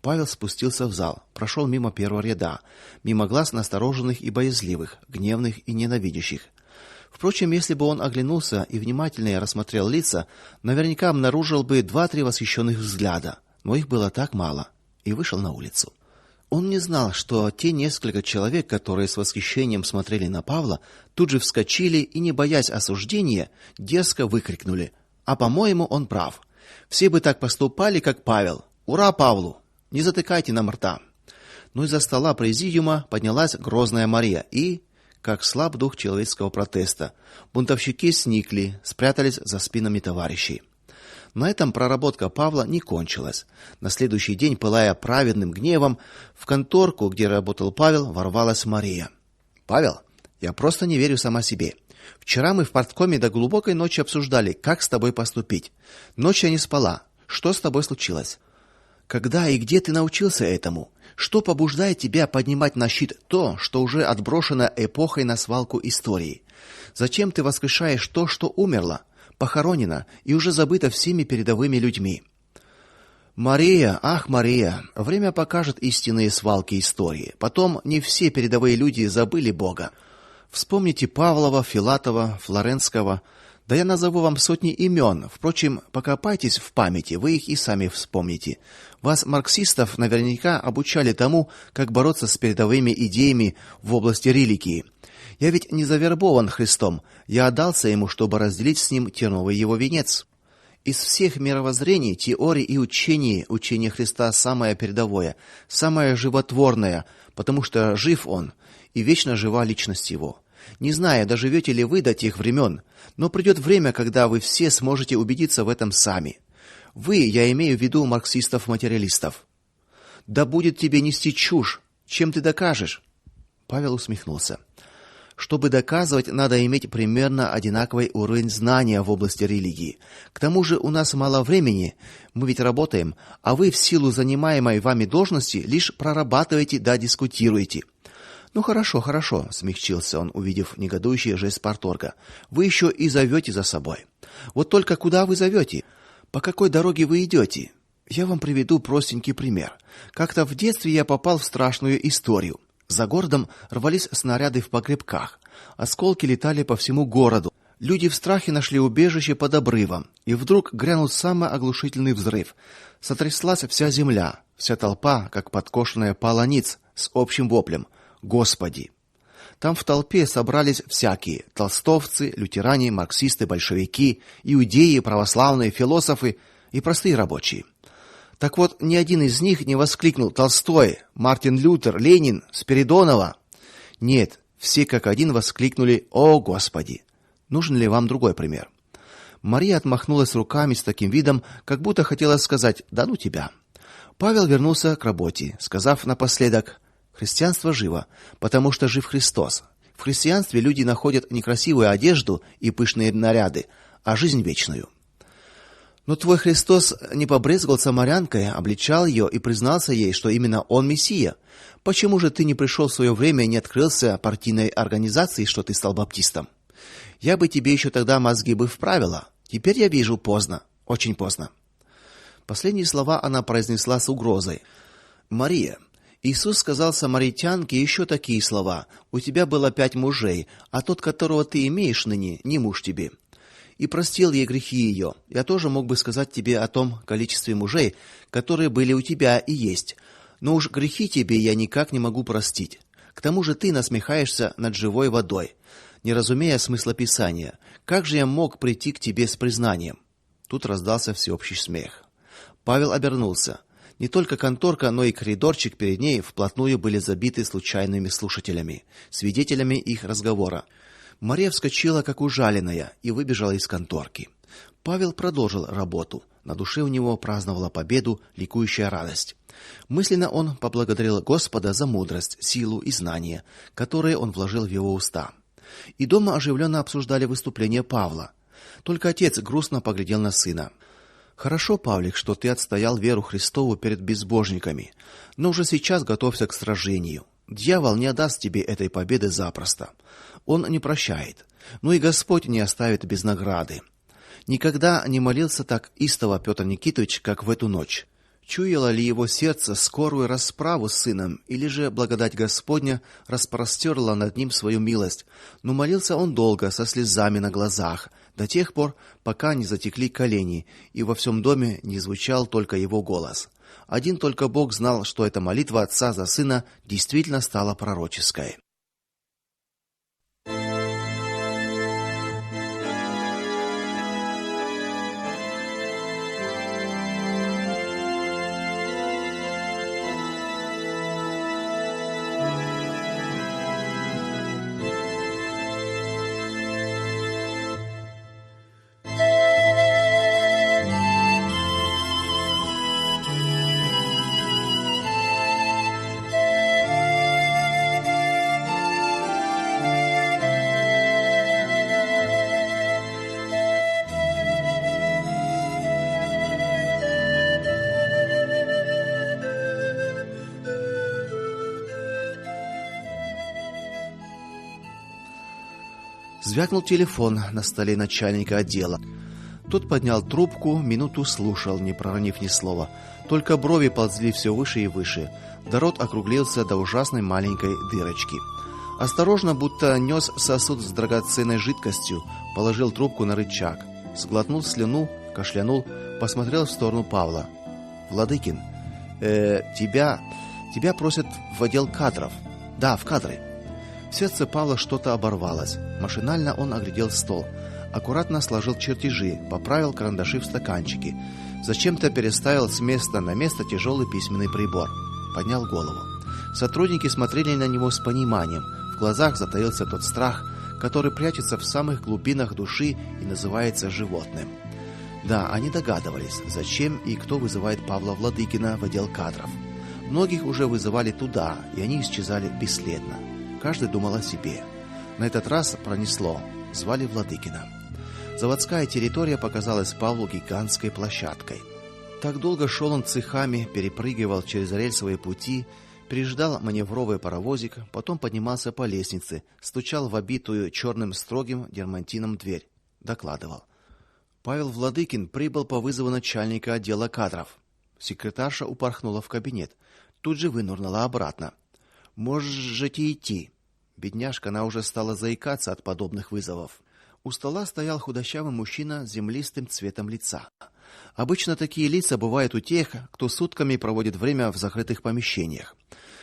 Павел спустился в зал, прошел мимо первого ряда, мимо глаз настороженных и боязливых, гневных и ненавидящих. Впрочем, если бы он оглянулся и внимательнее рассмотрел лица, наверняка обнаружил бы 2-3 восхищенных взгляда, но их было так мало, и вышел на улицу. Он не знал, что те несколько человек, которые с восхищением смотрели на Павла, тут же вскочили и, не боясь осуждения, дерзко выкрикнули: "А по-моему, он прав. Все бы так поступали, как Павел. Ура Павлу! Не затыкайте нам рта". Но из-за стола президиума поднялась грозная Мария и, как слаб дух человеческого протеста, бунтовщики сникли, спрятались за спинами товарищей. На этом проработка Павла не кончилась. На следующий день, пылая праведным гневом, в конторку, где работал Павел, ворвалась Мария. "Павел, я просто не верю сама себе. Вчера мы в парткоме до глубокой ночи обсуждали, как с тобой поступить. Ночь я не спала. Что с тобой случилось? Когда и где ты научился этому? Что побуждает тебя поднимать на щит то, что уже отброшено эпохой на свалку истории? Зачем ты воскрешаешь то, что умерло, похоронено и уже забыто всеми передовыми людьми?" Мария, ах, Мария, время покажет истинные свалки истории. Потом не все передовые люди забыли Бога. Вспомните Павлова, Филатова, Флоренского. Да я назову вам сотни имен. Впрочем, покопайтесь в памяти, вы их и сами вспомните. Вас, марксистов, наверняка обучали тому, как бороться с передовыми идеями в области религии. Я ведь не завербован Христом. Я отдался ему, чтобы разделить с ним терновый его венец. Из всех мировоззрений, теорий и учений, учение Христа самое передовое, самое животворное, потому что жив он, и вечно жива личность его. Не знаю, доживете ли вы до тех времен, но придет время, когда вы все сможете убедиться в этом сами. Вы, я имею в виду марксистов-материалистов. Да будет тебе нести чушь. Чем ты докажешь? Павел усмехнулся. Чтобы доказывать, надо иметь примерно одинаковый уровень знания в области религии. К тому же у нас мало времени, мы ведь работаем, а вы в силу занимаемой вами должности лишь прорабатываете да дискутируете. Ну хорошо, хорошо, смягчился он, увидев негодующий жест парторга. Вы еще и зовете за собой. Вот только куда вы зовете? По какой дороге вы идете? Я вам приведу простенький пример. Как-то в детстве я попал в страшную историю. За городом рвались снаряды в погребках. Осколки летали по всему городу. Люди в страхе нашли убежище под обрывом, и вдруг грянул самый оглушительный взрыв. Сотряслась вся земля, вся толпа, как подкошенная пала ниц, с общим воплем: "Господи!" Там в толпе собрались всякие: толстовцы, лютеране, марксисты, большевики, иудеи, православные, философы и простые рабочие. Так вот, ни один из них не воскликнул: "Толстой, Мартин Лютер, Ленин, Спиридонова". Нет, все как один воскликнули: "О, Господи!" Нужен ли вам другой пример? Мария отмахнулась руками с таким видом, как будто хотела сказать: "Да ну тебя". Павел вернулся к работе, сказав напоследок: "Христианство живо, потому что жив Христос. В христианстве люди находят не красивую одежду и пышные наряды, а жизнь вечную". Но твой Христос не побрезгал самарянкой, обличал ее и признался ей, что именно он Мессия. Почему же ты не пришел в свое время и не открылся партийной организации, что ты стал баптистом? Я бы тебе еще тогда мозги бы вправила. Теперь я вижу, поздно, очень поздно. Последние слова она произнесла с угрозой. Мария, Иисус сказал самаритянке еще такие слова: "У тебя было 5 мужей, а тот, которого ты имеешь ныне, не муж тебе". И простил ей грехи ее. Я тоже мог бы сказать тебе о том количестве мужей, которые были у тебя и есть. Но уж грехи тебе я никак не могу простить. К тому же ты насмехаешься над живой водой, не разумея смысла Писания. Как же я мог прийти к тебе с признанием? Тут раздался всеобщий смех. Павел обернулся. Не только конторка, но и коридорчик перед ней вплотную были забиты случайными слушателями, свидетелями их разговора. Мария вскочила как ужаленная и выбежала из конторки. Павел продолжил работу. На душе у него праздновала победу ликующая радость. Мысленно он поблагодарил Господа за мудрость, силу и знания, которые он вложил в его уста. И дома оживленно обсуждали выступление Павла. Только отец грустно поглядел на сына. Хорошо, Павлик, что ты отстоял веру Христову перед безбожниками, но уже сейчас готовься к сражению. Дьявол не отдаст тебе этой победы запросто. Он не прощает, но и Господь не оставит без награды. Никогда не молился так истово Петр Никитович, как в эту ночь. Чуяло ли его сердце скорую расправу с сыном, или же благодать Господня распростерла над ним свою милость? Но молился он долго, со слезами на глазах, до тех пор, пока не затекли колени, и во всем доме не звучал только его голос. Один только Бог знал, что эта молитва отца за сына действительно стала пророческой. Звякнул телефон на столе начальника отдела. Тот поднял трубку, минуту слушал, не проронив ни слова. Только брови ползли все выше и выше, да рот округлился до ужасной маленькой дырочки. Осторожно, будто нес сосуд с драгоценной жидкостью, положил трубку на рычаг, сглотнул слюну, кашлянул, посмотрел в сторону Павла. Владыкин, тебя просят в отдел кадров. Да, в кадры. В сердце Павла что-то оборвалось. Машинально он оглядел стол, аккуратно сложил чертежи, поправил карандаши в стаканчике, зачем-то переставил с места на место тяжелый письменный прибор, поднял голову. Сотрудники смотрели на него с пониманием. В глазах затаился тот страх, который прячется в самых глубинах души и называется животным. Да, они догадывались, зачем и кто вызывает Павла Владыкина в отдел кадров. Многих уже вызывали туда, и они исчезали бесследно. Каждый думал о себе. На этот раз пронесло. Звали Владыкина. Заводская территория показалась Павлу гигантской площадкой. Так долго шел он цехами, перепрыгивал через рельсовые пути, переждал маневровый паровозик, потом поднимался по лестнице, стучал в обитую черным строгим дермантином дверь, докладывал: Павел Владыкин прибыл по вызову начальника отдела кадров. Секретарша упорхнула в кабинет, тут же вынырнула обратно. Можете идти. Бедняжка, она уже стала заикаться от подобных вызовов. У стола стоял худощавый мужчина с землистым цветом лица. Обычно такие лица бывают у тех, кто сутками проводит время в закрытых помещениях.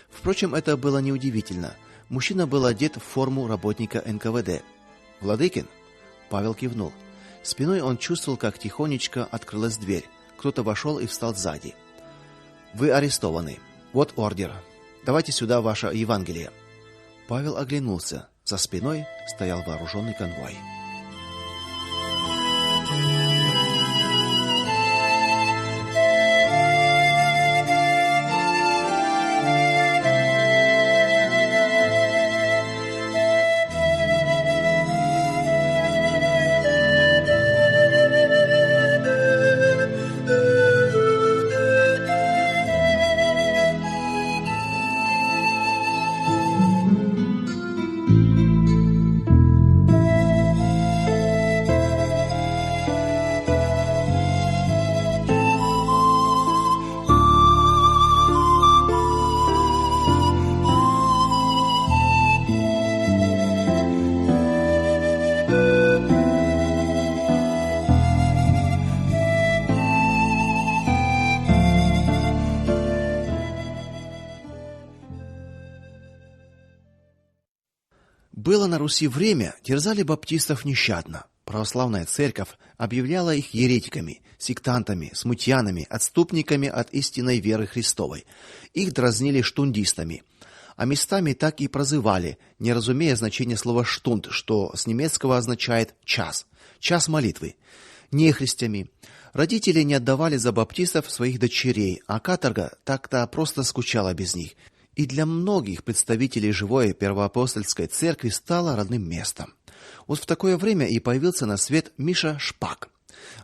Впрочем, это было неудивительно. Мужчина был одет в форму работника НКВД. Владыкин? Павел кивнул. Спиной он чувствовал, как тихонечко открылась дверь. Кто-то вошел и встал сзади. Вы арестованы. Вот ордер. Давайте сюда ваше Евангелие. Павел оглянулся. За спиной стоял вооруженный конвой. Было на Руси время, терзали баптистов нещадно. Православная церковь объявляла их еретиками, сектантами, смутьянами, отступниками от истинной веры Христовой. Их дразнили штундистами, а местами так и прозывали, не разумея значения слова штунд, что с немецкого означает час, час молитвы. Нехристями. Родители не отдавали за баптистов своих дочерей, а каторга так-то просто скучала без них. И для многих представителей живой первоапостольской церкви стала родным местом. Вот в такое время и появился на свет Миша Шпак.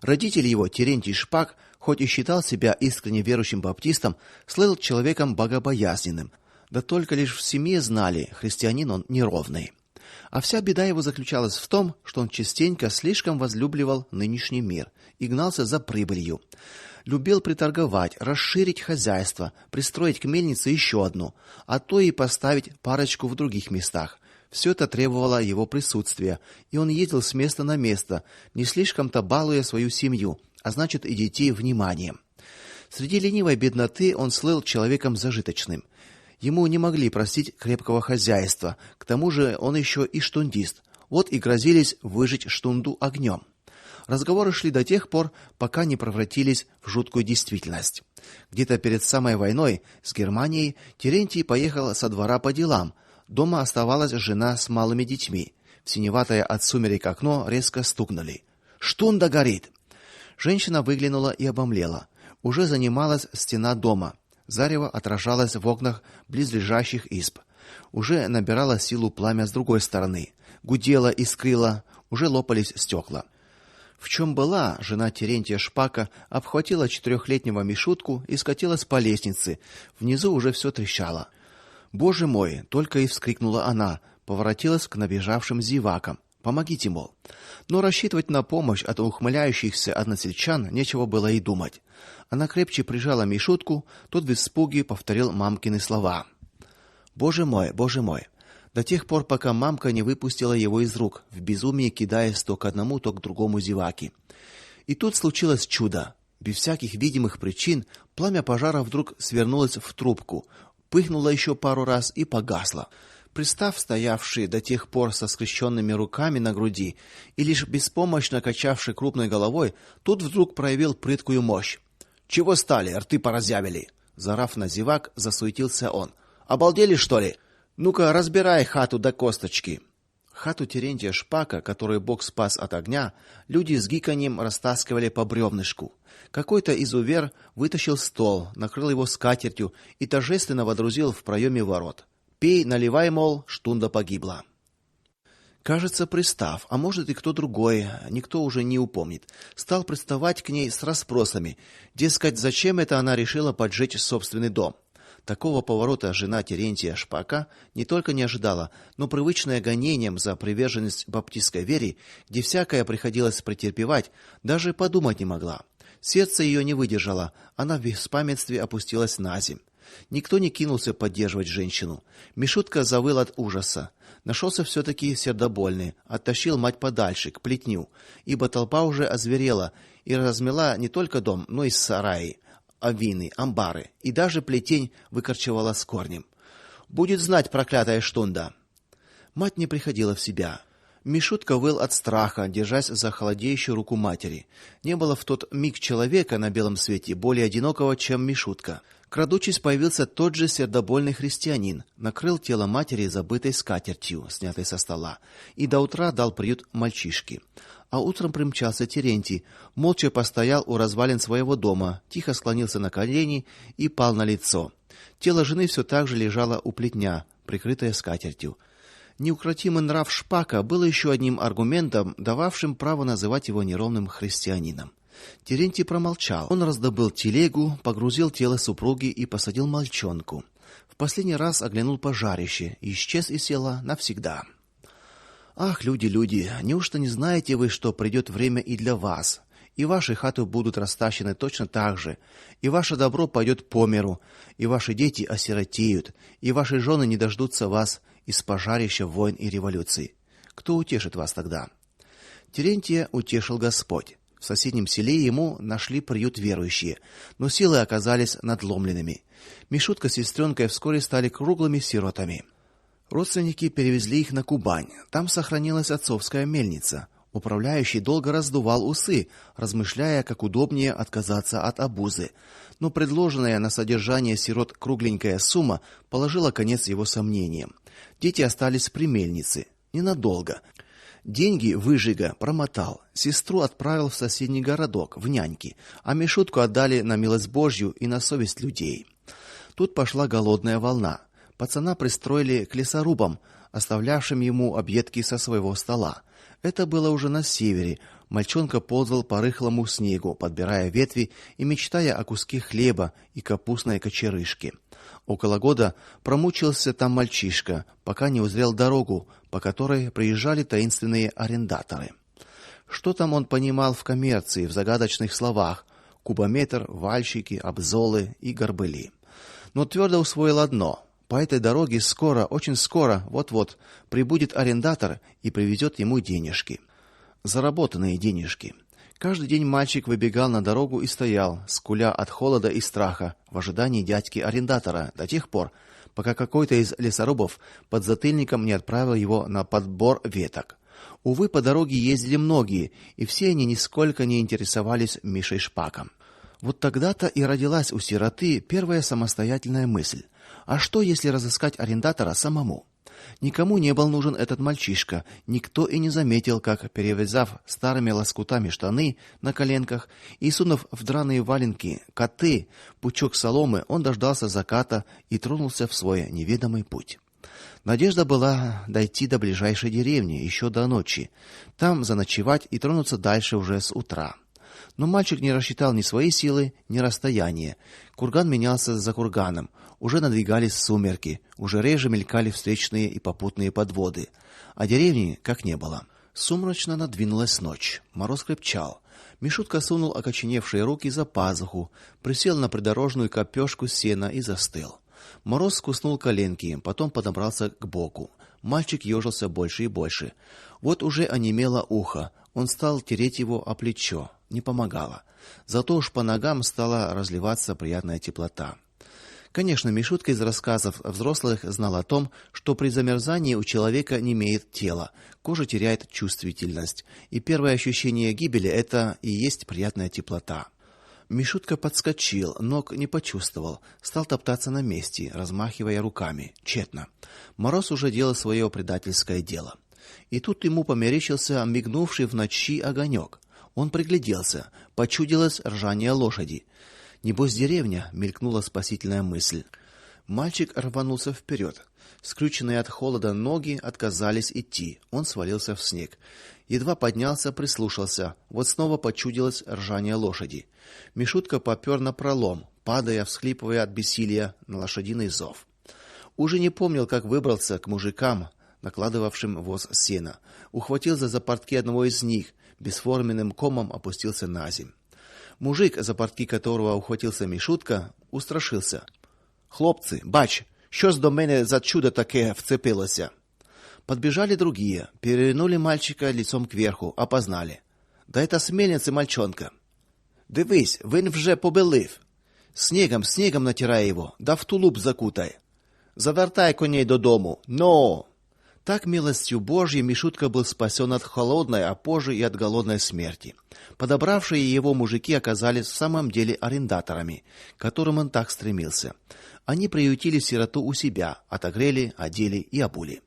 Родитель его, Терентий Шпак, хоть и считал себя искренне верующим баптистом, слыл человеком богобоязненным. Да только лишь в семье знали, христианин он неровный. А вся беда его заключалась в том, что он частенько слишком возлюбливал нынешний мир и гнался за прибылью. Любил приторговать, расширить хозяйство, пристроить к мельнице еще одну, а то и поставить парочку в других местах. Все это требовало его присутствия, и он ездил с места на место, не слишком-то балуя свою семью, а значит и детей вниманием. Среди ленивой бедноты он слыл человеком зажиточным. Ему не могли простить крепкого хозяйства, к тому же он еще и штундист. Вот и грозились выжечь штунду огнем. Разговоры шли до тех пор, пока не превратились в жуткую действительность. Где-то перед самой войной с Германией Терентий поехал со двора по делам. Дома оставалась жена с малыми детьми. В синеватое от сумерек окно резко стукнули. Штунда горит. Женщина выглянула и обомлела. Уже занималась стена дома. Зарево отражалось в окнах близлежащих изб. Уже набирало силу пламя с другой стороны. Гудело, искрило, уже лопались стекла. В чем была, жена Терентия Шпака обхватила 4-летнего Мишутку и скатилась по лестнице. Внизу уже все трещало. Боже мой, только и вскрикнула она, поворотилась к набежавшим зевакам. Помогите, мол. Но рассчитывать на помощь от ухмыляющихся односельчан нечего было и думать. Она крепче прижала Мишутку, тот в испуге повторил мамкины слова. Боже мой, боже мой. До тех пор, пока мамка не выпустила его из рук, в безумии кидаясь то к одному, то к другому зеваке. И тут случилось чудо. Без всяких видимых причин пламя пожара вдруг свернулось в трубку, пыхнуло еще пару раз и погасло. Пристав, стоявший до тех пор со скрещенными руками на груди и лишь беспомощно качавший крупной головой, тут вдруг проявил прыткую мощь. Чего стали, рты поразъявили? Заорав на зевак, засуетился он. Обалдели, что ли? Ну-ка, разбирай хату до косточки. Хату Терентия Шпака, которую Бог спас от огня, люди с гиканьем растаскивали по бревнышку. Какой-то изувер вытащил стол, накрыл его скатертью и торжественно водрузил в проеме ворот. Пей, наливай, мол, штунда погибла. Кажется, пристав, а может и кто другой, никто уже не упомнит, стал приставать к ней с расспросами, дескать, зачем это она решила поджечь собственный дом. Такого поворота жена Терентия Шпака не только не ожидала, но привычная гонениям за приверженность баптистской вере, где всякое приходилось претерпевать, даже подумать не могла. Сердце ее не выдержало, она в беспамятстве опустилась наземь. Никто не кинулся поддерживать женщину. Мишутка завыл от ужаса. Нашелся все-таки сердобольный, оттащил мать подальше, к плетню, ибо толпа уже озверела и размела не только дом, но и сараи, авины, амбары, и даже плетень выкорчевала с корнем. Будет знать проклятая штунда. Мать не приходила в себя. Мишутка выл от страха, держась за холодеющую руку матери. Не было в тот миг человека на белом свете более одинокого, чем Мишутка. Крадучись, появился тот же сердобольный христианин, накрыл тело матери забытой скатертью, снятой со стола, и до утра дал приют мальчишке. А утром примчался Терентий, молча постоял у развалин своего дома, тихо склонился на колени и пал на лицо. Тело жены все так же лежало у плетня, прикрытое скатертью. Неукротимый нрав Шпака был еще одним аргументом, дававшим право называть его неровным христианином. Терентий промолчал. Он раздобыл телегу, погрузил тело супруги и посадил мальчонку. В последний раз оглянул пожарище и исчез из села навсегда. Ах, люди, люди, неужто не знаете вы, что придет время и для вас? И ваши хаты будут растащены точно так же, и ваше добро пойдет по миру, и ваши дети осиротеют, и ваши жены не дождутся вас из пожарища войн и революций. Кто утешит вас тогда? Терентия утешил Господь. В соседнем селе ему нашли приют верующие, но силы оказались надломленными. Мишутка с сестренкой вскоре стали круглыми сиротами. Родственники перевезли их на Кубань. Там сохранилась отцовская мельница. Управляющий долго раздувал усы, размышляя, как удобнее отказаться от обузы. Но предложенная на содержание сирот кругленькая сумма положила конец его сомнениям. Дети остались при мельнице. Ненадолго. Деньги Выжига промотал. Сестру отправил в соседний городок, в няньки, а Мишутку отдали на милость Божью и на совесть людей. Тут пошла голодная волна. Пацана пристроили к лесорубам, оставлявшим ему объедки со своего стола. Это было уже на севере, Мальчонка ползал по рыхлому снегу, подбирая ветви и мечтая о куске хлеба и капустной кочерышке. Около года промучился там мальчишка, пока не узрел дорогу, по которой приезжали таинственные арендаторы. Что там он понимал в коммерции, в загадочных словах: кубометр, вальщики, обзолы и горбыли. Но твердо усвоил одно: по этой дороге скоро, очень скоро, вот-вот прибудет арендатор и привезет ему денежки. Заработанные денежки. Каждый день мальчик выбегал на дорогу и стоял, скуля от холода и страха, в ожидании дядьки-арендатора до тех пор, пока какой-то из лесорубов подзатыльником не отправил его на подбор веток. Увы, по дороге ездили многие, и все они нисколько не интересовались Мишей Шпаком. Вот тогда-то и родилась у сироты первая самостоятельная мысль: а что, если разыскать арендатора самому? Никому не был нужен этот мальчишка, никто и не заметил, как, перевязав старыми лоскутами штаны на коленках и сунув в драные валенки коты пучок соломы, он дождался заката и тронулся в свой неведомый путь. Надежда была дойти до ближайшей деревни еще до ночи, там заночевать и тронуться дальше уже с утра. Но мальчик не рассчитал ни свои силы, ни расстояние. Курган менялся за курганом. Уже надвигались сумерки, уже реже мелькали встречные и попутные подводы, а деревни как не было. Сумрачно надвинулась ночь. Мороз крепчал. Мишутка сунул окоченевшие руки за пазуху, присел на придорожную копёшку сена и застыл. Мороз скуснул коленки, потом подобрался к боку. Мальчик ежился больше и больше. Вот уже онемело ухо. Он стал тереть его о плечо. Не помогало. Зато уж по ногам стала разливаться приятная теплота. Конечно, Мишутка из рассказов взрослых знал о том, что при замерзании у человека немеет тело, кожа теряет чувствительность, и первое ощущение гибели это и есть приятная теплота. Мишутка подскочил, ног не почувствовал, стал топтаться на месте, размахивая руками. Тщетно. Мороз уже делал свое предательское дело. И тут ему померещился мигнувший в ночи огонек. Он пригляделся, почудилось ржание лошади. Небось деревня, мелькнула спасительная мысль. Мальчик рванулся вперед. Скрюченные от холода ноги отказались идти. Он свалился в снег. Едва поднялся, прислушался. Вот снова почудилось ржание лошади. Мишутка попёр напролом, падая, всхлипывая от бессилия на лошадиный зов. Уже не помнил, как выбрался к мужикам, накладывавшим воз сена. Ухватил за портки одного из них, бесформенным комом опустился наземь. Мужик, за портки которого ухватился Мишутка, устрашился. Хлопці, бач, щось до мене за чудо таке вцепилося. Подбежали другие, перевернули мальчика лицом кверху, опознали. Да это с мельниці мальчонка. Дивись, він вже побелив. Снегом натирай его, да в тулуп закутай. Завертай коней додому. Но! Так милостью Божьей Мишутка был спасен от холодной, а позже и от голодной смерти. Подобравшие его мужики оказались в самом деле арендаторами, к которым он так стремился. Они приютили сироту у себя, отогрели, одели и обули.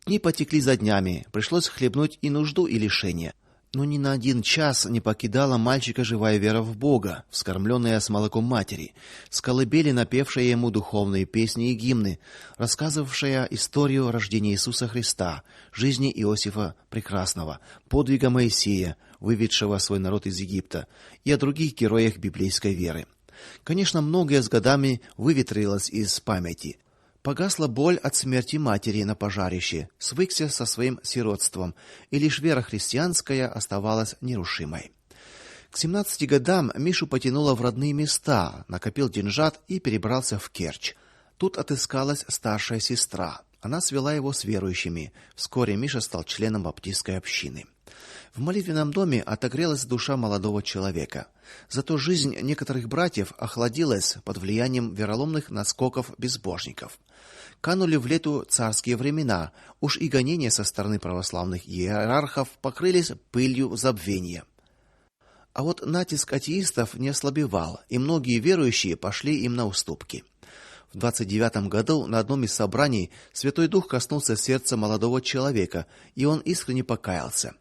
Дни потекли за днями, пришлось хлебнуть и нужду, и лишение. Но ни на один час не покидала мальчика живая вера в Бога, вскормленная с молоком матери, с колыбели напевшая ему духовные песни и гимны, рассказывавшая историю рождения Иисуса Христа, жизни Иосифа Прекрасного, подвига Моисея, выведшего свой народ из Египта, и о других героях библейской веры. Конечно, многое с годами выветрилось из памяти. Погасла боль от смерти матери на пожарище, свыкся со своим сиротством, и лишь вера христианская оставалась нерушимой. К 17 годам Мишу потянуло в родные места, накопил деньжат и перебрался в Керчь. Тут отыскалась старшая сестра. Она свела его с верующими. Вскоре Миша стал членом баптистской общины. В молитвенном доме отогрелась душа молодого человека. Зато жизнь некоторых братьев охладилась под влиянием вероломных наскоков безбожников. Канули в лету царские времена, уж и гонения со стороны православных иерархов покрылись пылью забвения. А вот натиск атеистов не ослабевал, и многие верующие пошли им на уступки. В 29 году на одном из собраний Святой Дух коснулся сердца молодого человека, и он искренне покаялся.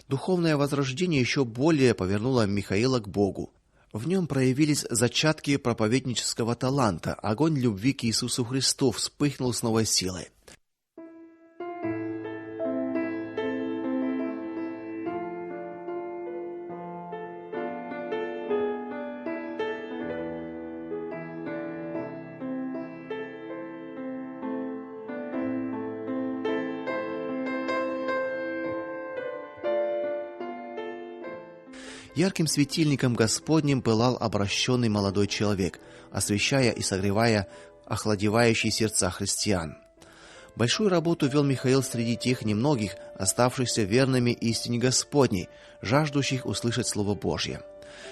Духовное возрождение еще более повернуло Михаила к Богу. В нем проявились зачатки проповеднического таланта, огонь любви к Иисусу Христу вспыхнул с новой силой. Ярким светильником Господним пылал обращенный молодой человек, освещая и согревая охладевающие сердца христиан. Большую работу вел Михаил среди тех немногих, оставшихся верными истине Господней, жаждущих услышать слово Божье.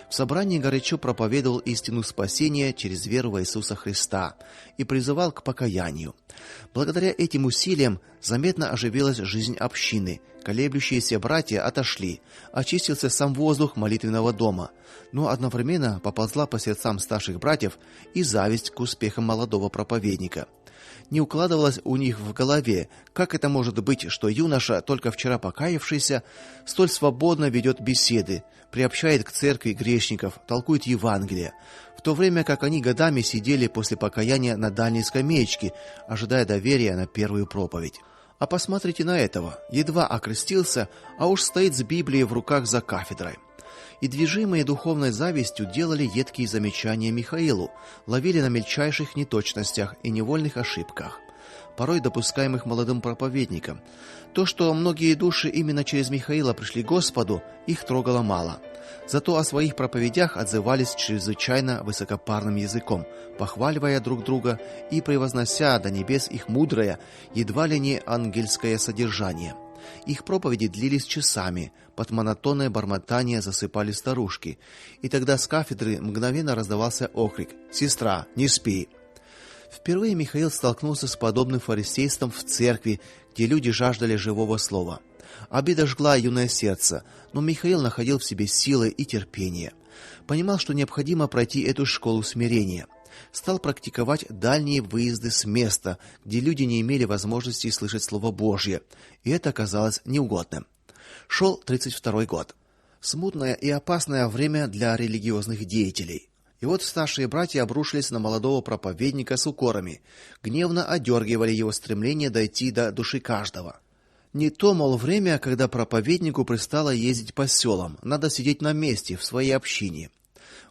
В собрании горячо проповедовал истину спасения через веру в Иисуса Христа и призывал к покаянию. Благодаря этим усилиям заметно оживилась жизнь общины. Колеблющиеся братья отошли, очистился сам воздух молитвенного дома, но одновременно поползла по сердцам старших братьев и зависть к успехам молодого проповедника. Не укладывалось у них в голове, как это может быть, что юноша, только вчера покаявшийся, столь свободно ведет беседы, приобщает к церкви грешников, толкует Евангелие, в то время как они годами сидели после покаяния на дальней скамеечке, ожидая доверия на первую проповедь. А посмотрите на этого, едва окрестился, а уж стоит с Библией в руках за кафедрой. И движимые духовной завистью делали едкие замечания Михаилу, ловили на мельчайших неточностях и невольных ошибках, порой допускаемых молодым проповедником. То, что многие души именно через Михаила пришли к Господу, их трогало мало. Зато о своих проповедях отзывались чрезвычайно высокопарным языком, похваливая друг друга и превознося до небес их мудрое, едва ли не ангельское содержание. Их проповеди длились часами, под монотонное бормотание засыпали старушки, и тогда с кафедры мгновенно раздавался окрик: «Сестра, не спи!». Впервые Михаил столкнулся с подобным фарисейством в церкви, где люди жаждали живого слова. Обида жгла юное сердце, но Михаил находил в себе силы и терпение. Понимал, что необходимо пройти эту школу смирения. Стал практиковать дальние выезды с места, где люди не имели возможности слышать слово Божье, и это оказалось неугодным. Шел 32-й год. Смутное и опасное время для религиозных деятелей. И вот старшие братья обрушились на молодого проповедника с укорами, гневно одергивали его стремление дойти до души каждого. Не то, мол, время, когда проповеднику пристало ездить по селам, надо сидеть на месте в своей общине.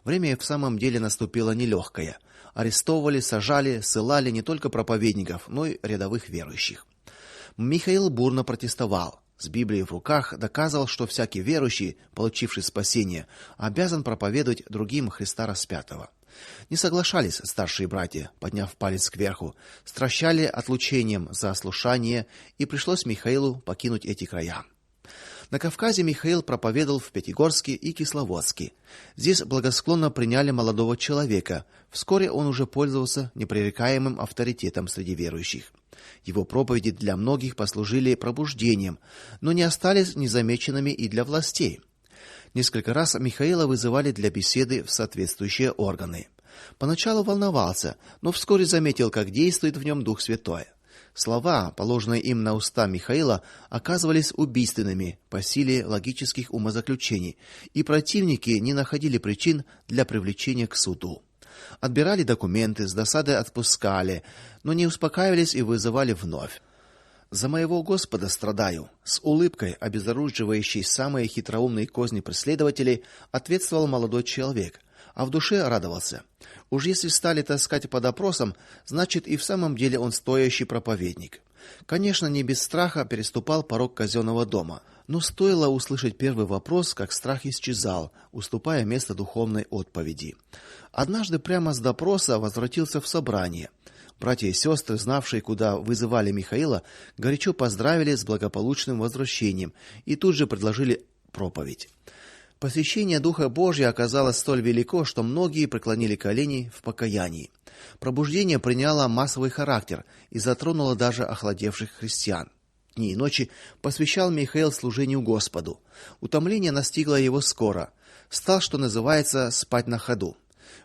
Время в самом деле наступило нелегкое. Арестовывали, сажали, ссылали не только проповедников, но и рядовых верующих. Михаил бурно протестовал. С Библией в руках доказывал, что всякий верующий, получивший спасение, обязан проповедовать другим Христа распятого. Не соглашались старшие братья, подняв палец кверху, стращали отлучением за ослушание, и пришлось Михаилу покинуть эти края. На Кавказе Михаил проповедовал в Пятигорске и Кисловодске. Здесь благосклонно приняли молодого человека. Вскоре он уже пользовался непререкаемым авторитетом среди верующих. Его проповеди для многих послужили пробуждением, но не остались незамеченными и для властей. Несколько раз Михаила вызывали для беседы в соответствующие органы. Поначалу волновался, но вскоре заметил, как действует в нем Дух Святой. Слова, положенные им на уста Михаила, оказывались убийственными по силе логических умозаключений, и противники не находили причин для привлечения к суду. Отбирали документы, с досадой отпускали, но не успокаивались и вызывали вновь. «За моего Господа страдаю», — с улыбкой, обезоруживающей самые хитроумные козни преследователей, ответствовал молодой человек, а в душе радовался. Уж если стали таскать под опросом, значит и в самом деле он стоящий проповедник. Конечно, не без страха переступал порог казенного дома, но стоило услышать первый вопрос, как страх исчезал, уступая место духовной отповеди. Однажды прямо с допроса возвратился в собрание. Братья и сестры, знавшие, куда вызывали Михаила, горячо поздравили с благополучным возвращением и тут же предложили проповедь. Посвящение Духа Божия оказалось столь велико, что многие преклонили колени в покаянии. Пробуждение приняло массовый характер и затронуло даже охладевших христиан. Дни и ночи посвящал Михаил служению Господу. Утомление настигло его скоро. Стал, что называется, спать на ходу.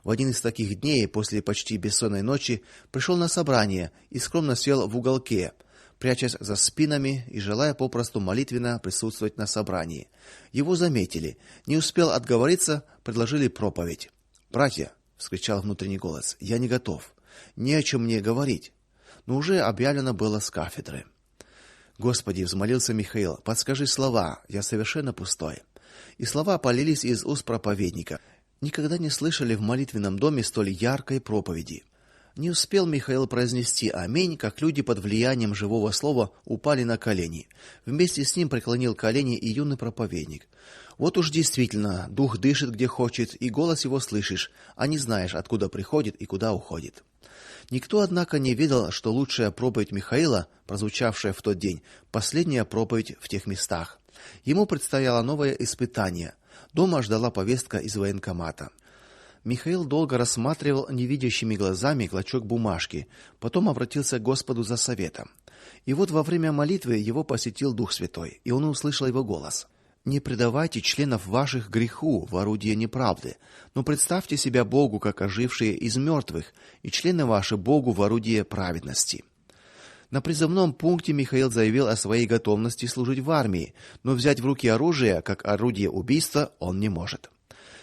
В один из таких дней, после почти бессонной ночи, пришел на собрание и скромно сел в уголке, прячась за спинами и желая попросту молитвенно присутствовать на собрании. Его заметили. Не успел отговориться, предложили проповедь. «Братья», — вскричал внутренний голос, — «я не готов. Не о чем мне говорить». Но уже объявлено было с кафедры. «Господи», — взмолился Михаил, — «подскажи слова, я совершенно пустой». И слова полились из уст проповедника. Никогда не слышали в молитвенном доме столь яркой проповеди. Не успел Михаил произнести аминь, как люди под влиянием живого слова упали на колени. Вместе с ним преклонил колени и юный проповедник. Вот уж действительно, дух дышит где хочет, и голос его слышишь, а не знаешь, откуда приходит и куда уходит. Никто, однако, не ведал, что лучшая проповедь Михаила, прозвучавшая в тот день, последняя проповедь в тех местах. Ему предстояло новое испытание. Дома ждала повестка из военкомата. Михаил долго рассматривал невидящими глазами клочок бумажки, потом обратился к Господу за советом. И вот во время молитвы его посетил Дух Святой, и он услышал его голос: «Не предавайте членов ваших греху в орудие неправды, но представьте себя Богу, как ожившие из мертвых, и члены ваши Богу в орудие праведности». На призывном пункте Михаил заявил о своей готовности служить в армии, но взять в руки оружие, как орудие убийства, он не может.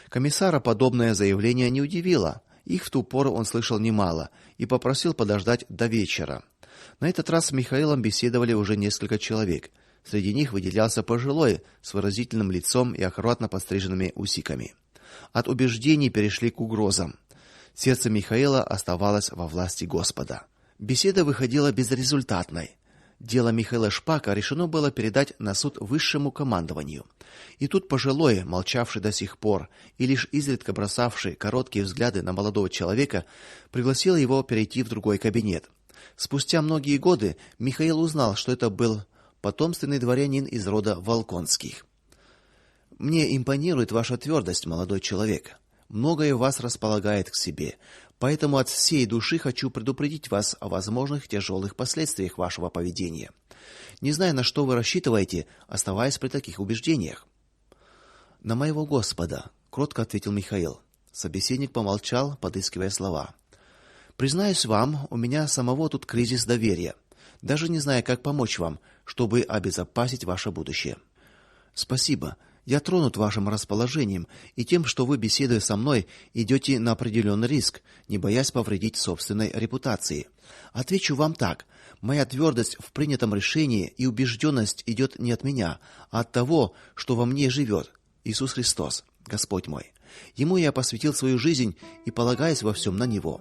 Комиссара подобное заявление не удивило. Их в ту пору он слышал немало и попросил подождать до вечера. На этот раз с Михаилом беседовали уже несколько человек. Среди них выделялся пожилой с выразительным лицом и аккуратно подстриженными усиками. От убеждений перешли к угрозам. Сердце Михаила оставалось во власти Господа. Беседа выходила безрезультатной. Дело Михаила Шпака решено было передать на суд высшему командованию. И тут пожилой, молчавший до сих пор и лишь изредка бросавший короткие взгляды на молодого человека, пригласил его перейти в другой кабинет. Спустя многие годы Михаил узнал, что это был потомственный дворянин из рода Волконских. Мне импонирует ваша твердость, молодой человек. Многое вас располагает к себе. Поэтому от всей души хочу предупредить вас о возможных тяжелых последствиях вашего поведения. Не знаю, на что вы рассчитываете, оставаясь при таких убеждениях. На моего Господа, кротко ответил Михаил. Собеседник помолчал, подыскивая слова. Признаюсь вам, у меня самого тут кризис доверия. Даже не знаю, как помочь вам, чтобы обезопасить ваше будущее. Спасибо. Я тронут вашим расположением и тем, что вы, беседуя со мной, идете на определенный риск, не боясь повредить собственной репутации. Отвечу вам так: моя твердость в принятом решении и убежденность идет не от меня, а от того, что во мне живет Иисус Христос, Господь мой. Ему я посвятил свою жизнь и полагаюсь во всем на него.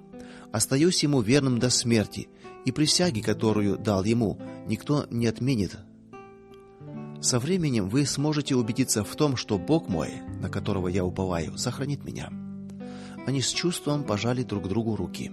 Остаюсь ему верным до смерти, и присяги, которую дал ему, никто не отменит. Со временем вы сможете убедиться в том, что Бог мой, на которого я уповаю, сохранит меня. Они с чувством пожали друг другу руки.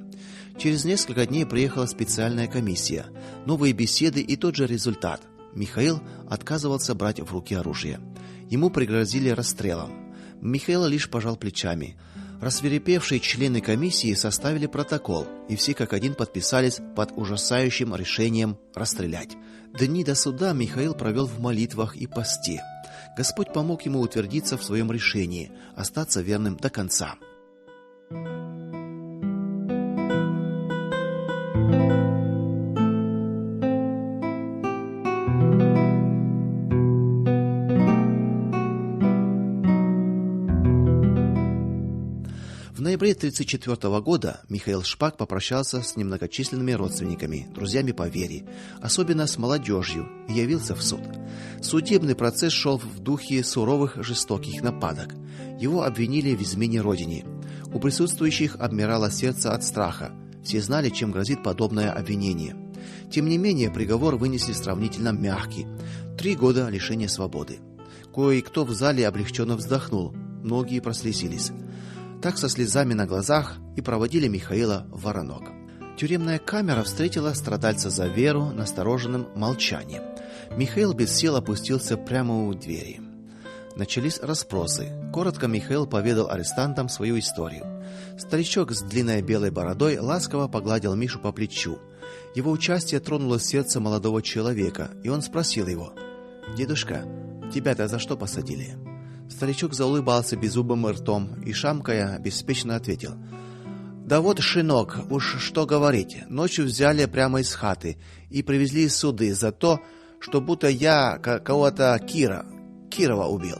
Через несколько дней приехала специальная комиссия. Новые беседы и тот же результат. Михаил отказывался брать в руки оружие. Ему пригрозили расстрелом. Михаил лишь пожал плечами. Рассвирепевшие члены комиссии составили протокол, и все как один подписались под ужасающим решением расстрелять. Дни до суда Михаил провел в молитвах и посте. Господь помог ему утвердиться в своем решении, остаться верным до конца. В ноябре 1934 года Михаил Шпак попрощался с немногочисленными родственниками, друзьями по вере, особенно с молодежью, и явился в суд. Судебный процесс шел в духе суровых, жестоких нападок. Его обвинили в измене родине. У присутствующих обмирало сердце от страха. Все знали, чем грозит подобное обвинение. Тем не менее, приговор вынесли сравнительно мягкий: 3 года лишения свободы. Кое-кто в зале облегченно вздохнул, многие прослезились. Так со слезами на глазах и проводили Михаила в Воронок. Тюремная камера встретила страдальца за веру настороженным молчанием. Михаил без сил опустился прямо у двери. Начались расспросы. Коротко Михаил поведал арестантам свою историю. Старичок с длинной белой бородой ласково погладил Мишу по плечу. Его участие тронуло сердце молодого человека, и он спросил его: "Дедушка, тебя-то за что посадили?" Старичок заулыбался беззубым ртом и, шамкая, беспечно ответил: "Да вот, шинок, уж что говорить, ночью взяли прямо из хаты и привезли из суды за то, что будто я кого-то Кирова убил.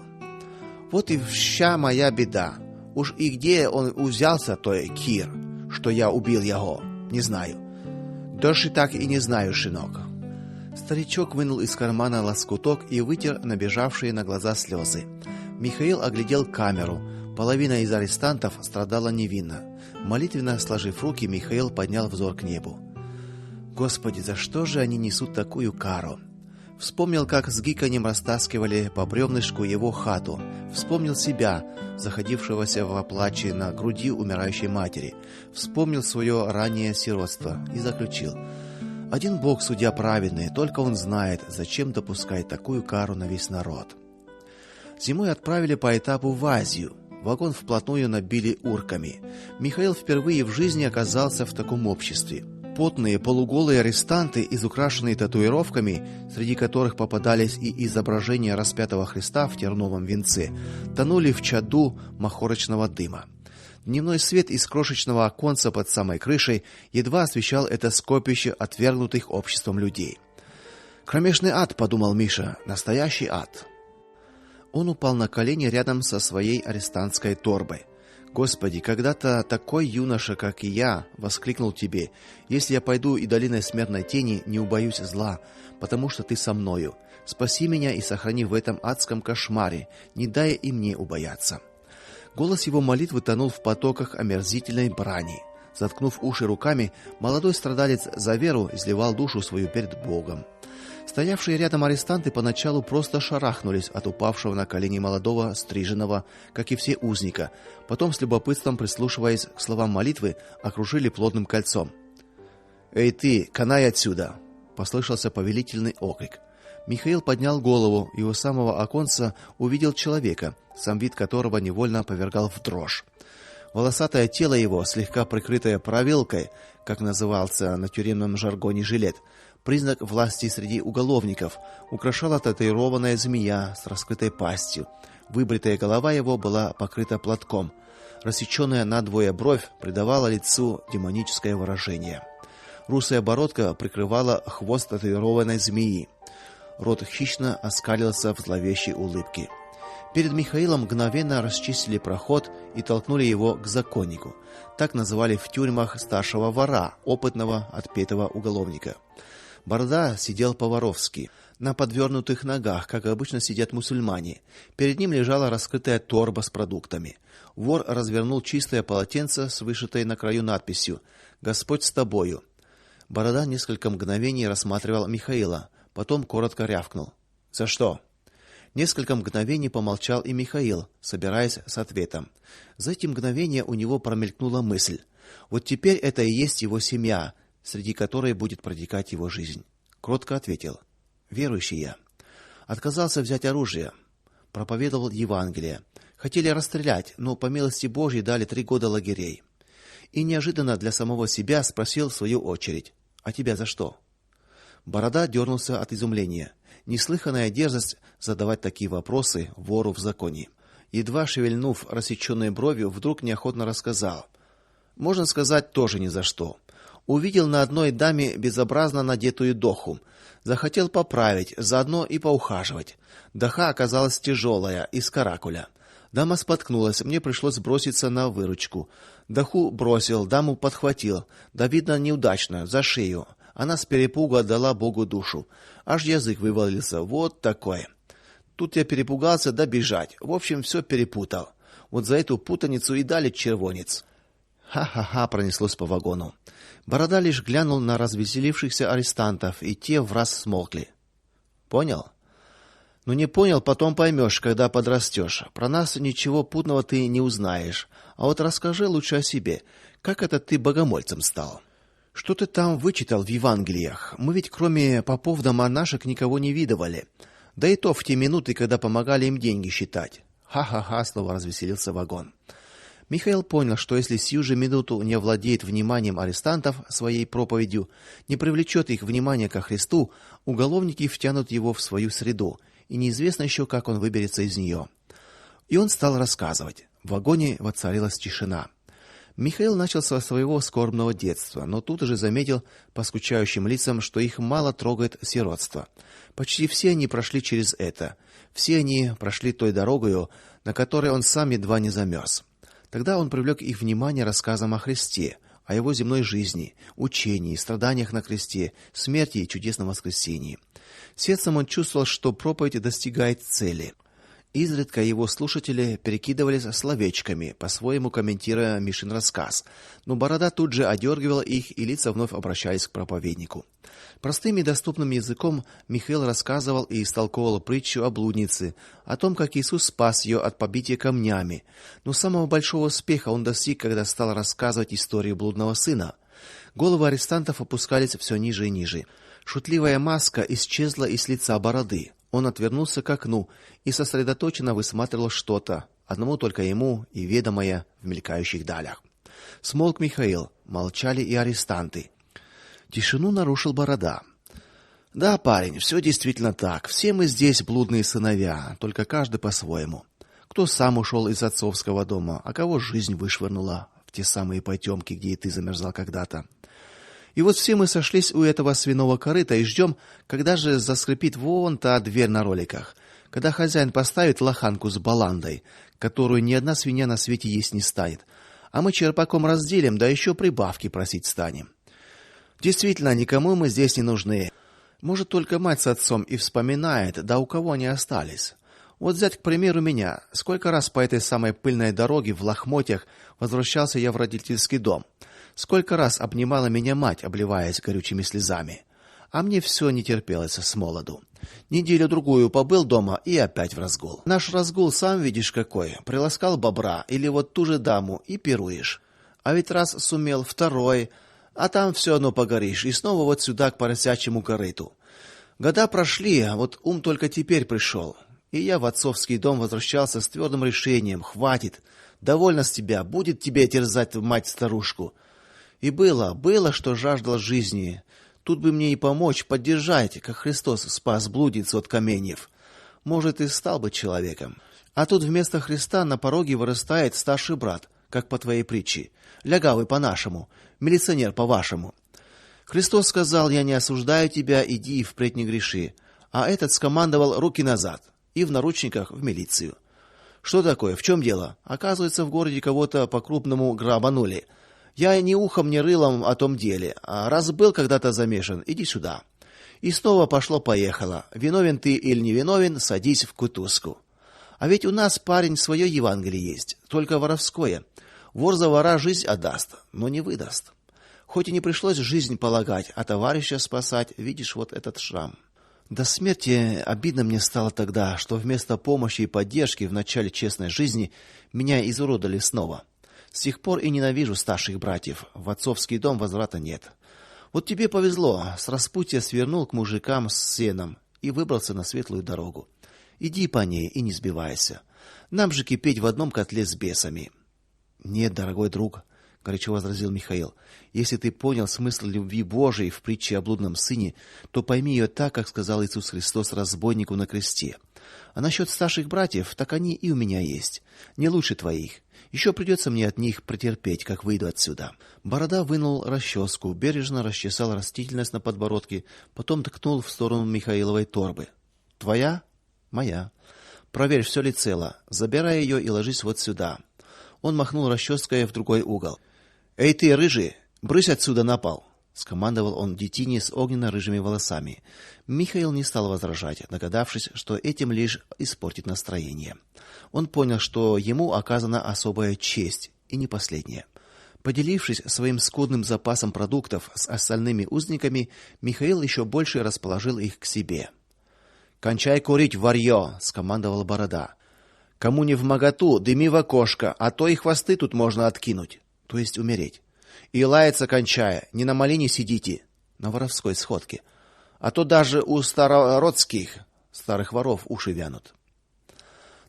Вот и вся моя беда. Уж и где он взялся, той Кир, что я убил его, не знаю. Дальше так и не знаю, шинок". Старичок вынул из кармана лоскуток и вытер набежавшие на глаза слезы. Михаил оглядел камеру. Половина из арестантов страдала невинно. Молитвенно сложив руки, Михаил поднял взор к небу. Господи, за что же они несут такую кару? В Вспомнил, как с гиканьем растаскивали по бревнышку его хату. Вспомнил себя, заходившегося в плаче на груди умирающей матери. Вспомнил свое раннее сиротство и заключил: один Бог судья праведный, только он знает, зачем допускать такую кару на весь народ. Зимой отправили по этапу в Азию. Вагон вплотную набили урками. Михаил впервые в жизни оказался в таком обществе. Потные полуголые арестанты, изукрашенные татуировками, среди которых попадались и изображения распятого Христа в терновом венце, тонули в чаду махорочного дыма. Дневной свет из крошечного оконца под самой крышей едва освещал это скопище отвергнутых обществом людей. Кромешный ад, подумал Миша, настоящий ад. Он упал на колени рядом со своей арестантской торбой. Господи, когда-то такой юноша, как и я, воскликнул тебе: если я пойду и долиной смертной тени, не убоюсь зла, потому что ты со мною. Спаси меня и сохрани в этом адском кошмаре, не дай и мне убояться. Голос его молитвы тонул в потоках омерзительной брани. Заткнув уши руками, молодой страдалец за веру изливал душу свою перед Богом. Стоявшие рядом арестанты поначалу просто шарахнулись от упавшего на колени молодого стриженого, как и все узника. Потом с любопытством, прислушиваясь к словам молитвы, окружили плотным кольцом. "Эй ты, канай отсюда!" послышался повелительный окрик. Михаил поднял голову и у самого оконца увидел человека, сам вид которого невольно повергал в дрожь. Волосатое тело его, слегка прикрытое провилкой, как назывался на тюремном жаргоне жилет, признак власти среди уголовников, украшала татуированная змея с раскрытой пастью. Выбритая голова его была покрыта платком. Рассеченная надвое бровь придавала лицу демоническое выражение. Русая бородка прикрывала хвост татуированной змеи. Рот хищно оскалился в зловещей улыбке. Перед Михаилом мгновенно расчистили проход и толкнули его к законнику. Так называли в тюрьмах старшего вора, опытного, отпетого уголовника. Борода сидел по-воровски, на подвернутых ногах, как обычно сидят мусульмане. Перед ним лежала раскрытая торба с продуктами. Вор развернул чистое полотенце с вышитой на краю надписью: "Господь с тобою". Борода несколько мгновений рассматривал Михаила, потом коротко рявкнул: "За что?" Несколько мгновений помолчал и Михаил, собираясь с ответом. За эти мгновения у него промелькнула мысль: вот теперь это и есть его семья, среди которой будет протекать его жизнь. Кротко ответил: "Верующий я". Отказался взять оружие, проповедовал Евангелие. Хотели расстрелять, но по милости Божьей дали 3 года лагерей. И неожиданно для самого себя спросил в свою очередь: "А тебя за что?" Борода дернулся от изумления. Неслыханная дерзость задавать такие вопросы вору в законе. Едва шевельнув рассеченной бровью, вдруг неохотно рассказал: "Можно сказать, тоже ни за что. Увидел на одной даме безобразно надетую доху, захотел поправить, заодно и поухаживать. Доха оказалась тяжелая, из каракуля. Дама споткнулась, мне пришлось броситься на выручку. Доху бросил, даму подхватил, да видно неудачно, за шею. Она с перепугу отдала Богу душу. Аж язык вывалился, вот такое. Тут я перепугался, да бежать. В общем, все перепутал. Вот за эту путаницу и дали червонец". Ха-ха-ха, пронеслось по вагону. Борода лишь глянул на развеселившихся арестантов, и те враз смолкли. "Понял?" "Ну не понял, потом поймешь, когда подрастешь. Про нас ничего путного ты не узнаешь. А вот расскажи лучше о себе. Как это ты богомольцем стал? Что ты там вычитал в Евангелиях? Мы ведь кроме попов да монашек никого не видывали. Да и то в те минуты, когда помогали им деньги считать". Ха-ха-ха, снова развеселился вагон. Михаил понял, что если сию же минуту не овладеет вниманием арестантов своей проповедью, не привлечет их внимание ко Христу, уголовники втянут его в свою среду, и неизвестно еще, как он выберется из нее. И он стал рассказывать. В вагоне воцарилась тишина. Михаил начал со своего скорбного детства, но тут же заметил по скучающим лицам, что их мало трогает сиротство. Почти все они прошли через это. Все они прошли той дорогою, на которой он сам едва не замерз. Тогда он привлек их внимание рассказом о Христе, о его земной жизни, учении, страданиях на кресте, смерти и чудесном воскресении. Сердцем он чувствовал, что проповедь достигает цели. Изредка его слушатели перекидывались словечками, по-своему комментируя Мишин рассказ, но Борода тут же одергивал их, и лица вновь обращались к проповеднику. Простым и доступным языком Михаил рассказывал и истолковывал притчу о блуднице, о том, как Иисус спас ее от побития камнями. Но самого большого успеха он достиг, когда стал рассказывать историю блудного сына. Головы арестантов опускались все ниже и ниже. Шутливая маска исчезла из лица Бороды. Он отвернулся к окну и сосредоточенно высматривал что-то, одному только ему и ведомое в мелькающих далях. Смолк Михаил, молчали и арестанты. Тишину нарушил Борода. Да, парень, все действительно так. Все мы здесь блудные сыновья, только каждый по-своему. Кто сам ушел из отцовского дома, а кого жизнь вышвырнула в те самые потемки, где и ты замерзал когда-то. И вот все мы сошлись у этого свиного корыта и ждем, когда же заскрипит вон та дверь на роликах, когда хозяин поставит лоханку с баландой, которую ни одна свинья на свете есть не станет, а мы черпаком разделим, да еще прибавки просить станем. Действительно, никому мы здесь не нужны. Может, только мать с отцом и вспоминает, да у кого они остались. Вот взять, к примеру, меня. Сколько раз по этой самой пыльной дороге в лохмотьях возвращался я в родительский дом. Сколько раз обнимала меня мать, обливаясь горючими слезами. А мне все не терпелось с молоду. Неделю-другую побыл дома и опять в разгул. Наш разгул, сам видишь какой. Приласкал бобра или вот ту же даму и пируешь. А ведь раз сумел, второй, а там все одно погоришь, и снова вот сюда к поросячьему корыту. Года прошли, а вот ум только теперь пришел. И я в отцовский дом возвращался с твердым решением: хватит, довольно с тебя, будет тебе терзать мать-старушку. И было, что жаждал жизни. Тут бы мне и помочь, поддержать, как Христос спас блудницу от каменьев. Может, и стал бы человеком. А тут вместо Христа на пороге вырастает старший брат, как по твоей притче, лягавый по-нашему, милиционер по-вашему. Христос сказал: я не осуждаю тебя, иди и впредь не греши. А этот скомандовал: руки назад, и в наручниках в милицию. Что такое? В чем дело? Оказывается, в городе кого-то по-крупному грабанули. Я ни ухом, ни рылом о том деле. А раз был когда-то замешан, иди сюда. И снова пошло-поехало. Виновен ты или не виновен, садись в кутузку. А ведь у нас, парень, свое Евангелие есть, только воровское. Вор за вора жизнь отдаст, но не выдаст. Хоть и не пришлось жизнь полагать, а товарища спасать, видишь вот этот шрам. До смерти обидно мне стало тогда, что вместо помощи и поддержки в начале честной жизни меня изуродовали снова. С тех пор и ненавижу старших братьев. В отцовский дом возврата нет. Вот тебе повезло, с распутья свернул к мужикам с сеном и выбрался на светлую дорогу. Иди по ней и не сбивайся. Нам же кипеть в одном котле с бесами. Нет, дорогой друг, горячо возразил Михаил. Если ты понял смысл любви Божией в притче о блудном сыне, то пойми ее так, как сказал Иисус Христос разбойнику на кресте. А насчет старших братьев, так они и у меня есть, не лучше твоих. Еще придется мне от них претерпеть, как выйду отсюда. Борода вынул расческу, бережно расчесал растительность на подбородке, потом ткнул в сторону Михаиловой торбы. Твоя? Моя. Проверь, все ли цело. Забирай ее и ложись вот сюда. Он махнул расческой в другой угол. Эй ты, рыжий, брысь отсюда на пол, скомандовал он детине с огненно-рыжими волосами. Михаил не стал возражать, догадавшись, что этим лишь испортит настроение. Он понял, что ему оказана особая честь, и не последняя. Поделившись своим скудным запасом продуктов с остальными узниками, Михаил еще больше расположил их к себе. "Кончай курить, варьё", скомандовал Борода. "Кому не вмоготу, дыми в окошко, а то и хвосты тут можно откинуть, то есть умереть. И лаяться кончая, не на малине сидите, на воровской сходке, а то даже у старородских, старых воров, уши вянут".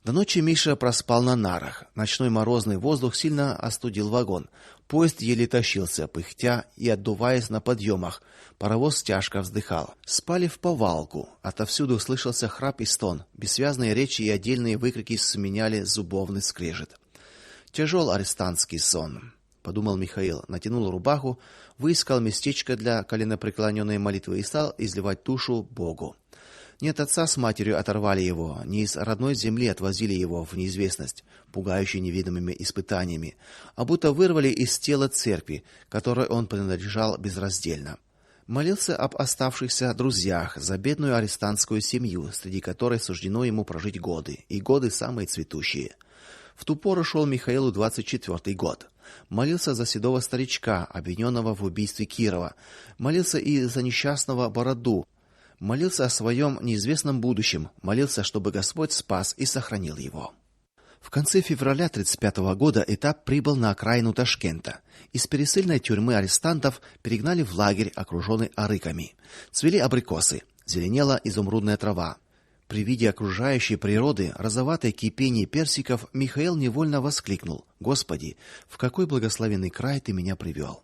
До ночи Миша проспал на нарах. Ночной морозный воздух сильно остудил вагон. Поезд еле тащился, пыхтя и отдуваясь на подъемах. Паровоз тяжко вздыхал. Спали вповалку. Отовсюду слышался храп и стон. Бессвязные речи и отдельные выкрики сменяли зубовный скрежет. Тяжел арестантский сон, подумал Михаил, натянул рубаху, выискал местечко для коленопреклоненной молитвы и стал изливать душу Богу. Не от отца с матерью оторвали его, не из родной земли отвозили его в неизвестность, пугающей невидимыми испытаниями, а будто вырвали из тела церкви, которой он принадлежал безраздельно. Молился об оставшихся друзьях, за бедную арестантскую семью, среди которой суждено ему прожить годы, и годы самые цветущие. В ту пору шел Михаилу 24-й год. Молился за седого старичка, обвиненного в убийстве Кирова. Молился и за несчастного Бороду. Молился о своем неизвестном будущем. Молился, чтобы Господь спас и сохранил его. В конце февраля 35 года этап прибыл на окраину Ташкента. Из пересыльной тюрьмы арестантов перегнали в лагерь, окруженный арыками. Цвели абрикосы, зеленела изумрудная трава. При виде окружающей природы, розоватой кипени персиков, Михаил невольно воскликнул: "Господи, в какой благословенный край ты меня привел!"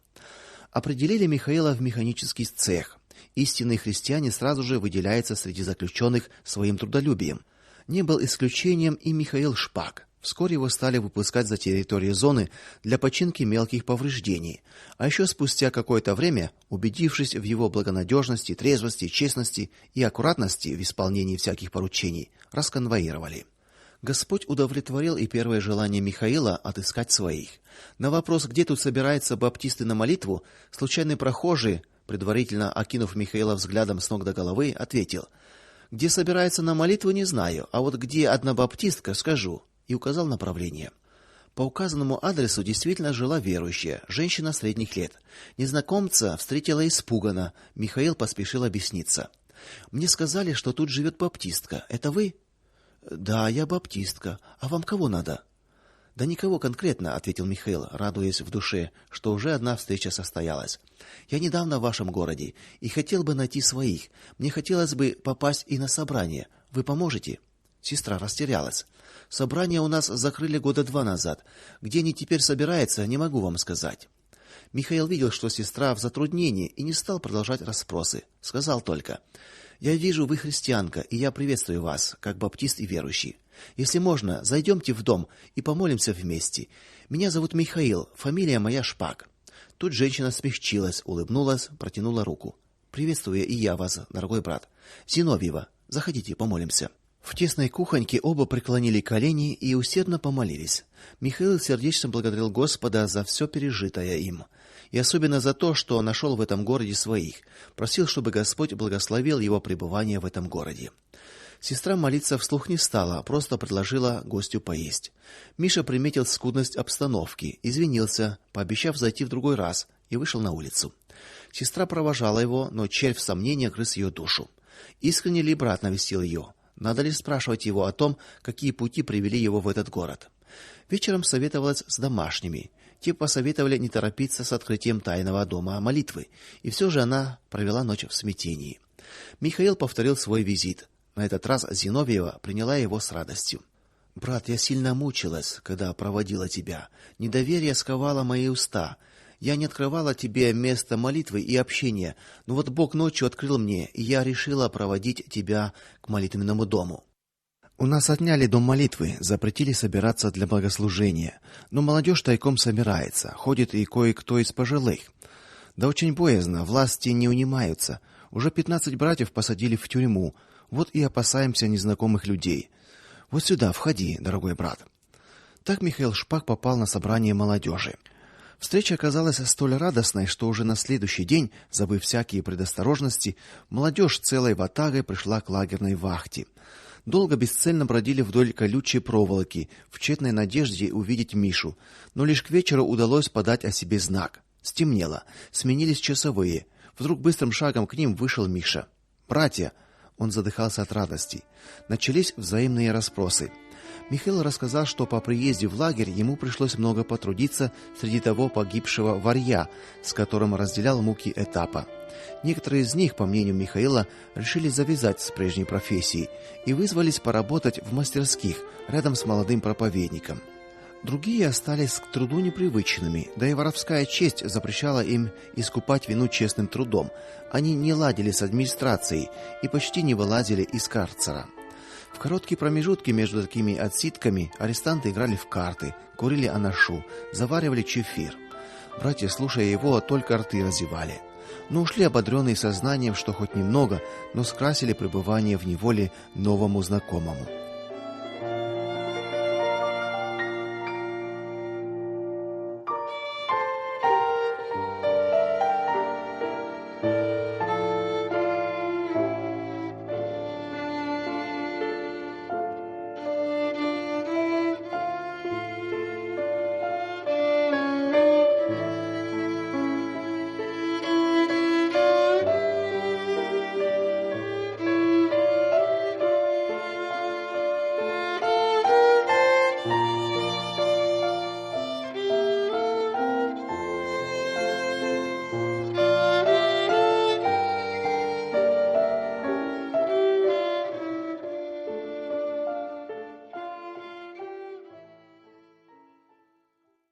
Определили Михаила в механический цех. Истинный христианин сразу же выделяется среди заключенных своим трудолюбием. Не был исключением и Михаил Шпак. Вскоре его стали выпускать за территорию зоны для починки мелких повреждений. А еще спустя какое-то время, убедившись в его благонадежности, трезвости, честности и аккуратности в исполнении всяких поручений, расконвоировали. Господь удовлетворил и первое желание Михаила отыскать своих. На вопрос, где тут собираются баптисты на молитву, случайный прохожий, предварительно окинув Михаила взглядом с ног до головы, ответил: "Где собираются на молитву, не знаю, а вот где одна баптистка, скажу", и указал направление. По указанному адресу действительно жила верующая, женщина средних лет. Незнакомца встретила испуганно. Михаил поспешил объясниться. "Мне сказали, что тут живет баптистка. Это вы?" "Да, я баптистка. А вам кого надо?" "Да никого конкретно", ответил Михаил, радуясь в душе, что уже одна встреча состоялась. "Я недавно в вашем городе и хотел бы найти своих. Мне хотелось бы попасть и на собрание. Вы поможете?" Сестра растерялась. "Собрание у нас закрыли года 2 назад. Где они теперь собираются, не могу вам сказать". Михаил видел, что сестра в затруднении, и не стал продолжать расспросы. Сказал только: "Я вижу, вы христианка, и я приветствую вас, как баптист и верующий. Если можно, зайдемте в дом и помолимся вместе. Меня зовут Михаил, фамилия моя Шпак". Тут женщина смягчилась, улыбнулась, протянула руку. "Приветствую и я вас, дорогой брат. Зиновьева, заходите, помолимся". В тесной кухоньке оба преклонили колени и усердно помолились. Михаил сердечно благодарил Господа за все пережитое им, и особенно за то, что нашел в этом городе своих. Просил, чтобы Господь благословил его пребывание в этом городе. Сестра молиться вслух не стала, просто предложила гостю поесть. Миша приметил скудность обстановки, извинился, пообещав зайти в другой раз, и вышел на улицу. Сестра провожала его, но червь сомнения грыз ее душу. Искренне ли брат навестил ее? Надо ли спрашивать его о том, какие пути привели его в этот город? Вечером советовалась с домашними. Те посоветовали не торопиться с открытием тайного дома молитвы, и все же она провела ночь в смятении. Михаил повторил свой визит. На этот раз Зиновьева приняла его с радостью. "Брат, я сильно мучилась, когда проводила тебя. Недоверие сковало мои уста. Я не открывала тебе место молитвы и общения, но вот Бог ночью открыл мне, и я решила проводить тебя к молитвенному дому. У нас отняли дом молитвы, запретили собираться для богослужения, но молодежь тайком собирается, ходит и кое-кто из пожилых. Да очень боязно, власти не унимаются. Уже 15 братьев посадили в тюрьму. Вот и опасаемся незнакомых людей. Вот сюда входи, дорогой брат". Так Михаил Шпак попал на собрание молодежи. Встреча оказалась столь радостной, что уже на следующий день, забыв всякие предосторожности, молодежь целой ватагой пришла к лагерной вахте. Долго бесцельно бродили вдоль колючей проволоки в тщетной надежде увидеть Мишу, но лишь к вечеру удалось подать о себе знак. Стемнело, сменились часовые. Вдруг быстрым шагом к ним вышел Миша. "Братья!" Он задыхался от радости. Начались взаимные расспросы. Михаил рассказал, что по приезде в лагерь ему пришлось много потрудиться среди того погибшего варья, с которым разделял муки этапа. Некоторые из них, по мнению Михаила, решили завязать с прежней профессией и вызвались поработать в мастерских рядом с молодым проповедником. Другие остались к труду непривычными, да и воровская честь запрещала им искупать вину честным трудом. Они не ладили с администрацией и почти не вылазили из карцера. В короткие промежутки между такими отсидками арестанты играли в карты, курили анашу, заваривали чефир. Братья, слушая его, только рты разевали. Но ушли ободренные сознанием, что хоть немного, но скрасили пребывание в неволе новому знакомому.